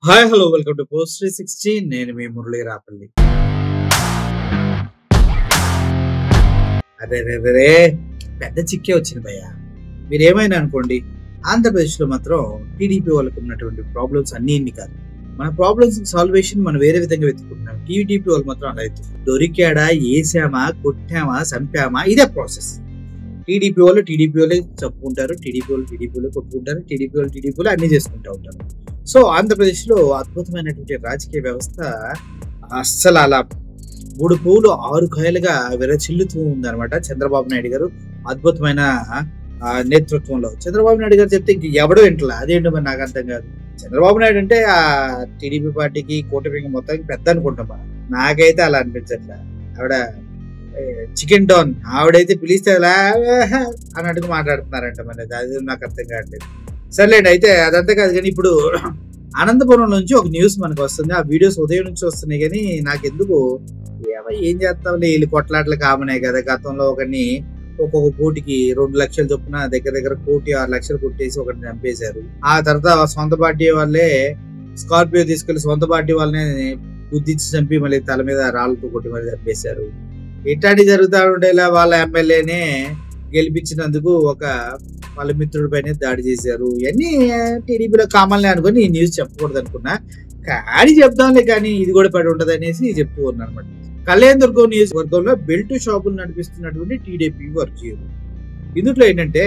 Hi hello welcome to post 360. నేను మీ మురళీ రాపల్లి. అరే పెద్ద చిక్కే వచ్చింది భయ్య. మీరేమైనా అనుకోండి, ఆంధ్రప్రదేశ్లో మాత్రం టీడీపీ వాళ్ళకు ఉన్నటువంటి ప్రాబ్లమ్స్ అన్ని ఇన్ని కాదు. మన ప్రాబ్లమ్స్ సాల్వేషన్ మనం వేరే విధంగా వెతుకుంటున్నాం. టీడీపీ వాళ్ళు మాత్రం అలా అయితే దొరికాడా, వేసామా, కొట్టామా, చంపామా, ఇదే ప్రాసెస్. టీడీపీ వాళ్ళే చెప్పుకుంటారు, టీడీపీ వాళ్ళు కొట్టుకుంటారు, టీడీపీ వాళ్ళు అన్ని చేసుకుంటూ ఉంటారు. సో ఆంధ్రప్రదేశ్లో అద్భుతమైనటువంటి రాజకీయ వ్యవస్థ అస్సలు అలా 3 పువ్వులు 6 కాయలుగా విరచిల్లుతూ ఉందన్నమాట. చంద్రబాబు నాయుడు గారు అద్భుతమైన నేతృత్వంలో. చంద్రబాబు నాయుడు గారు చెప్తే ఇంక ఎవడో వింటలా. అదేంటో మరి నాకు అర్థం కాదు. చంద్రబాబు నాయుడు అంటే ఆ టీడీపీ పార్టీకి కూటమికి మొత్తానికి పెద్ద అనుకుంటాం. నాకైతే అలా అనిపించట్లే. ఆవిడ చికెన్ డౌన్, ఆవిడైతే పిలిస్తే అలా అన్నట్టుగా మాట్లాడుతున్నారంట. మరి అది నాకు అర్థం కావట్లేదు. సర్లేండి, అయితే అదంతా కాదు. కానీ ఇప్పుడు అనంతపురం నుంచి ఒక న్యూస్ మనకు వస్తుంది. ఆ వీడియోస్ ఉదయం నుంచి వస్తున్నాయి. కానీ నాకెందుకు ఏం చేస్తాంలే, వీళ్ళు కొట్లాట్ల కామనే కదా. గతంలో ఒకరిని ఒక్కొక్క కోటికి 2 లక్షలు చొప్పున దగ్గర 1,6,00,000 కొట్టేసి ఒకరిని చంపేశారు. ఆ తర్వాత సొంత పార్టీ వాళ్ళే స్కార్పియో తీసుకెళ్లి సొంత పార్టీ వాళ్ళని గుద్దించి చంపి మళ్ళీ తల మీద రాళ్ళతో కొట్టి మళ్ళీ చంపేశారు. ఇట్లాంటి జరుగుతూ ఉండేలా వాళ్ళ ఎమ్మెల్యేనే గెలిపించినందుకు వాళ్ళ మిత్రుడి పైన దాడి చేశారు. ఇవన్నీ టీడీపీలో కామన్లే అనుకుని ఈ న్యూస్ చెప్పకూడదు అనుకున్నా, కానీ చెప్దాంలే. కానీ ఇది కూడా పడి ఉండదు అనేసి చెప్తూ ఉన్నాను అనమాట. కళ్యాణదుర్గం నియోజకవర్గంలో బెల్ట్ షాపులు నడిపిస్తున్నటువంటి టీడీపీ వర్గీయులు. ఇందులో ఏంటంటే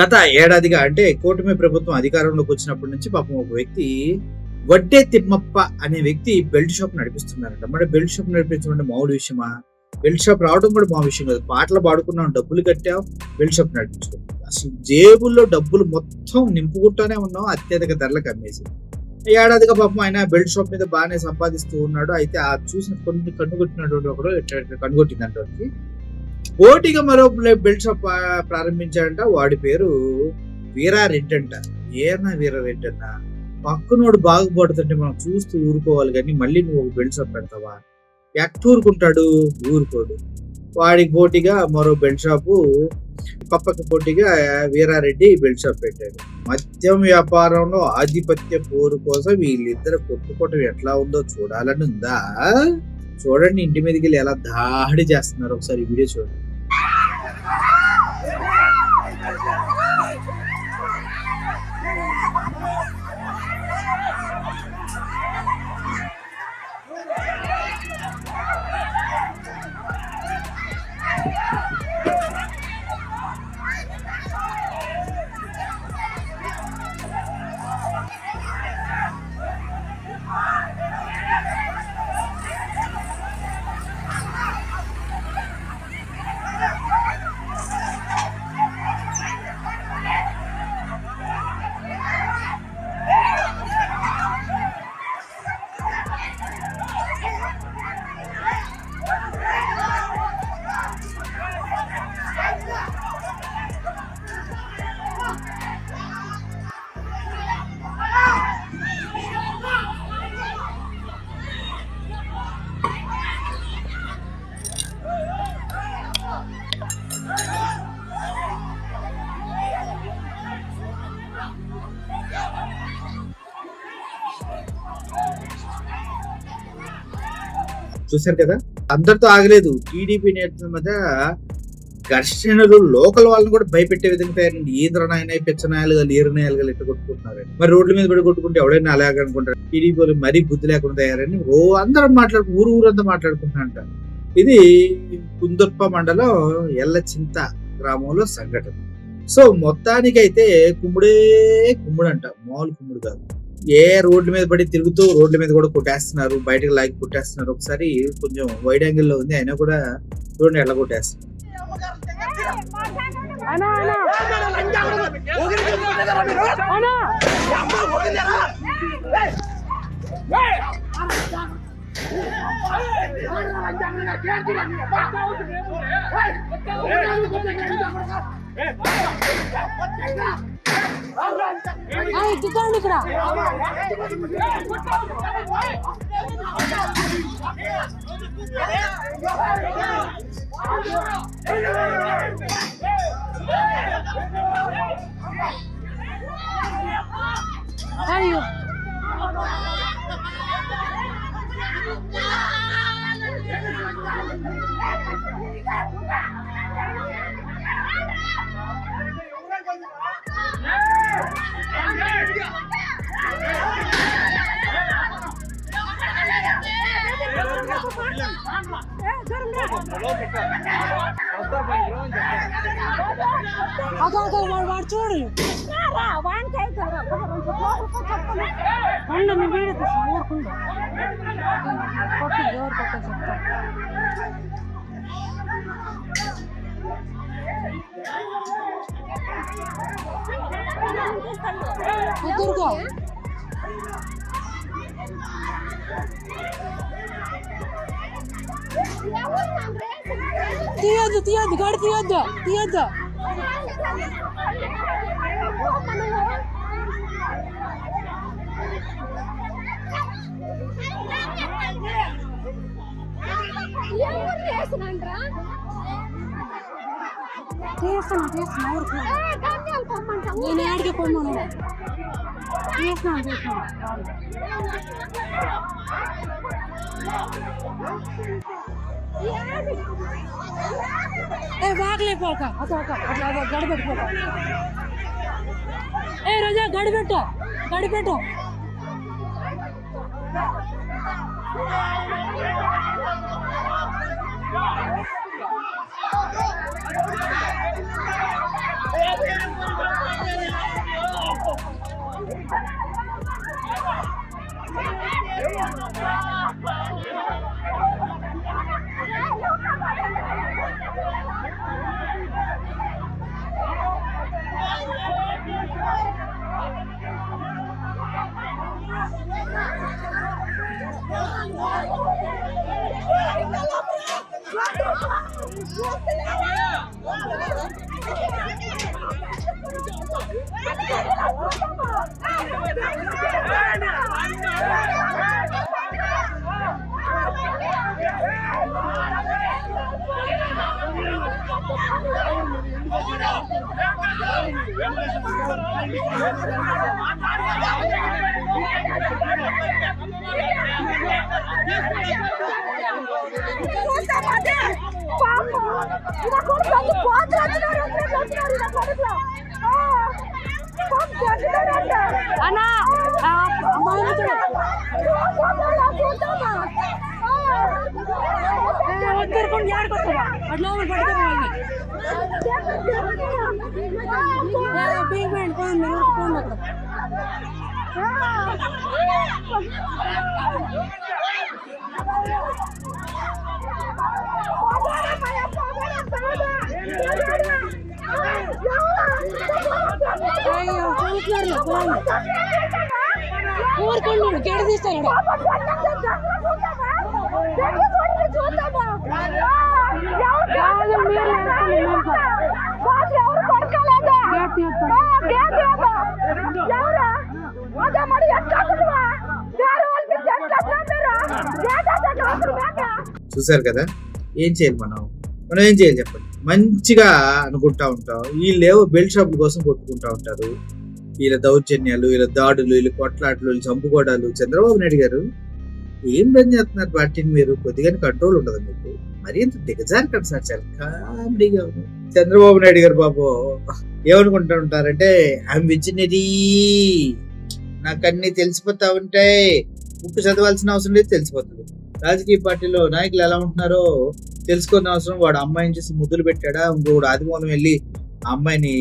గత ఏడాదిగా, అంటే కూటమి ప్రభుత్వం అధికారంలోకి వచ్చినప్పటి నుంచి పాపం ఒక వ్యక్తి వడ్డే తిమ్మప్ప అనే వ్యక్తి బెల్ట్ షాప్ నడిపిస్తున్నారంట. మరి బెల్ట్ షాప్ నడిపించడం మామూలు విషయమా? బెల్ట్ షాప్ రావడం కూడా మా విషయం కాదు. పాటలు పాడుకున్నాం, డబ్బులు కట్టాం, బెల్ట్ షాప్ నడిపించుకున్నాం. అసలు జేబుల్లో డబ్బులు మొత్తం నింపుకుంటూనే ఉన్నాం. అత్యధిక ధరలకు అమ్మేసి ఏడాదిగా పాపం ఆయన బెల్ట్ షాప్ మీద బాగానే సంపాదిస్తూ ఉన్నాడు. అయితే ఆ చూసిన కొన్ని కన్నుకొట్టినటువంటి ఒకడు కన్నుకొట్టినటువంటి పోటీగా మరో బెల్ట్ షాప్ ప్రారంభించాడంట. వాడి పేరు వీరారెడ్డి అంట. ఏనా వీరారెడ్డి అన్న, పక్కనోడు బాగుపడుతుంటే మనం చూస్తూ ఊరుకోవాలి, కానీ మళ్ళీ నువ్వు ఒక బెల్ట్ షాప్ పెడతావా? ఊరుకోడు. వాడికి పోటీగా మరో బెల్ట్ షాపు, పప్పకి పోటీగా వీరారెడ్డి బెల్ట్ షాప్ పెట్టాడు. మద్యం వ్యాపారంలో ఆధిపత్య పోరు కోసం వీళ్ళిద్దరు కొట్టుకోవటం ఎట్లా ఉందో చూడాలని ఉందా? చూడండి, ఇంటి మీదకి వెళ్ళి ఎలా దాడి చేస్తున్నారు. ఒకసారి ఈ వీడియో చూడండి. చూశారు కదా, అందరితో ఆగలేదు. టీడీపీ నేతల మధ్య ఘర్షణలు లోకల్ వాళ్ళని కూడా భయపెట్టే విధంగా తయారండి. ఈంద్రనాయన పిచ్చనాయాలుగా లీరనాయాలుగా ఎట్టు కొట్టుకుంటున్నారు. మరి రోడ్ల మీద పడి కొట్టుకుంటే ఎవడైనా అలాగే అనుకుంటారు. టీడీపీ వాళ్ళు మరీ బుద్ధి లేకుండా తయారని అందరం ఊరంతా మాట్లాడుకుంటున్నారంట. ఇది కుందుర్ప మండలం ఎల్లచింత గ్రామంలో సంఘటన. సో మొత్తానికైతే కుమ్ముడంట, మామూలు కుమ్ముడు కాదు. రోడ్ల మీద పడి తిరుగుతూ రోడ్ల మీద కూడా కొట్టేస్తున్నారు, బయటకు లాగి కొట్టేస్తున్నారు. ఒకసారి కొంచెం వైడ్ యాంగిల్ లో ఉంది, అయినా కూడా చూడండి ఎట్లా కొట్టేస్తున్నారు. Ayo. వాడు చూడు ఉండు మీ వీడియో తీసి ఊరుకుండు కొట్టి ఎవరు కొట్ట చెప్తా దుర్గా తీయద్దు తీయద్దు గాడి తీయద్దు తీయద్దు నేను ఆడికి పొమ్మను చేసినాను ఏ వాగలేపోక అట్లా అట్లా గడిపెట్టుకోక ఏ రోజా గడిపెట్టు గడిపెట్టు ఊరుకోండి గెడ తీస్తాడు చూసారు కదా ఏం చేయాలి మనం ఏం చేయాలి చెప్పండి. మంచిగా అనుకుంటా ఉంటాం, వీళ్ళేవో బెల్ట్ షాపుల కోసం కొట్టుకుంటా ఉంటారు. వీళ్ళ దౌర్జన్యాలు, వీళ్ళ దాడులు, వీళ్ళ కొట్లాటలు, వీళ్ళు చంపుకోవడాలు. చంద్రబాబు నాయుడు గారు ఏం పని చేస్తున్నారు పార్టీని? మీరు కొద్దిగా కంట్రోల్ ఉండదు మీకు, మరి ఎంత దిగజారుతాడు సార్, చాలా కామెడీగా ఉంది. చంద్రబాబు నాయుడు గారు బాబు ఏమనుకుంటా ఉంటారంటే ఐఎమ్ విజనరీ, నాకు అన్ని తెలిసిపోతా ఉంటాయి, బుక్ చదవాల్సిన అవసరం లేదు, తెలిసిపోతుంది. రాజకీయ పార్టీలో నాయకులు ఎలా ఉంటున్నారో తెలుసుకున్న అవసరం. వాడు అమ్మాయిని చూసి ముద్దులు పెట్టాడా, ఇంకోడు ఆదిమూలం వెళ్ళి ఆ అమ్మాయిని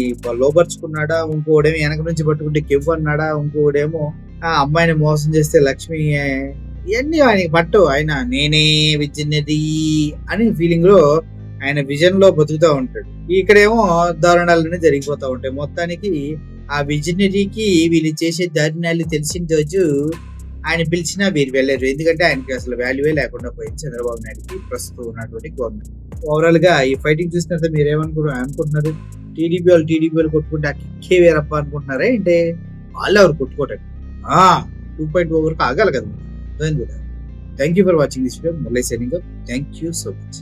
లోబర్చుకున్నాడా, ఇంకోడేమో వెనక నుంచి పట్టుకుంటే కెవ్వు అన్నాడా, ఇంకోడేమో ఆ అమ్మాయిని మోసం చేస్తే లక్ష్మి, ఇవన్నీ ఆయనకి పట్టవు. ఆయన నేనే విజనరీ అని ఫీలింగ్ లో ఆయన విజన్ లో బతుకుతా ఉంటాడు. ఇక్కడేమో దారుణాలన్నీ జరిగిపోతా ఉంటాయి. మొత్తానికి ఆ విజనరీకి వీళ్ళు చేసే దారుణాలు తెలిసిన రోజు ఆయన పిలిచినా వీరు వెళ్ళారు. ఎందుకంటే ఆయనకి అసలు వాల్యూవే లేకుండా పోయింది చంద్రబాబు నాయుడుకి ప్రస్తుతం ఉన్నటువంటి గవర్నమెంట్. ఓవరాల్ గా ఈ ఫైటింగ్ చూసిన తర్వాత మీరు ఏమనుకుంటున్నారు? టీడీపీ వాళ్ళు కొట్టుకుంటే ఆ కిక్కే వేరప్ప అనుకుంటున్నారా అంటే? వాళ్ళు ఎవరు కొట్టుకోవటండి 2.0 వరకు ఆగాలి కదా. Thank you for watching this video. Murali signing. Thank you so much.